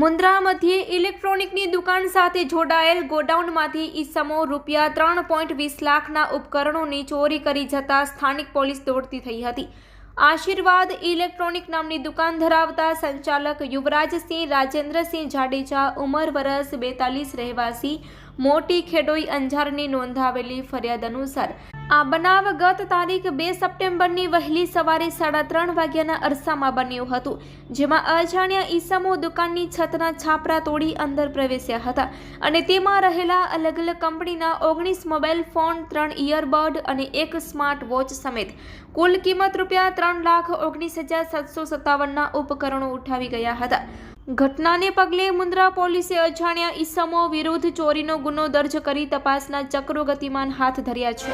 મુન્દ્રા મધ્યે ઇલેક્ટ્રોનિકની દુકાન સાથે જોડાયેલ ગોડાઉનમાંથી ઈસમો રૂપિયા 3.20 લાખના ઉપકરણોની ચોરી કરી જતા સ્થાનિક પોલીસ દોડતી થઈ હતી। આશીર્વાદ ઇલેક્ટ્રોનિક નામની દુકાન ધરાવતા સંચાલક યુવરાજસિંહ રાજેન્દ્રસિંહ જાડેજા ઉંમર વર્ષ 42 રહેવાસી મોટી ખેડોઈ અંજારની નોંધાવેલી ફરિયાદ અનુસાર આ બનાવ ગત તારીખ 2 સપ્ટેમ્બરની વહેલી સવારે 3:30 વાગ્યાના અરસામાં બન્યું હતું, જેમાં અજાણ્યા ઈસમો દુકાનની છતના છાપરા તોડી અંદર પ્રવેશ્યા હતા અને તેમાં રહેલા અલગ અલગ કંપનીના 19 મોબાઈલ ફોન, 3 ઇયરબડ અને 1 સ્માર્ટ વોચ સમેત કુલ કિંમત રૂપિયા 3,19,757ના ઉપકરણો ઉઠાવી ગયા હતા। ઘટનાને પગલે મુન્દ્રા પોલીસે અજાણ્યા ઈસમો વિરુદ્ધ ચોરીનો ગુનો દર્જ કરી તપાસના ચક્રો ગતિમાન હાથ ધર્યા છે।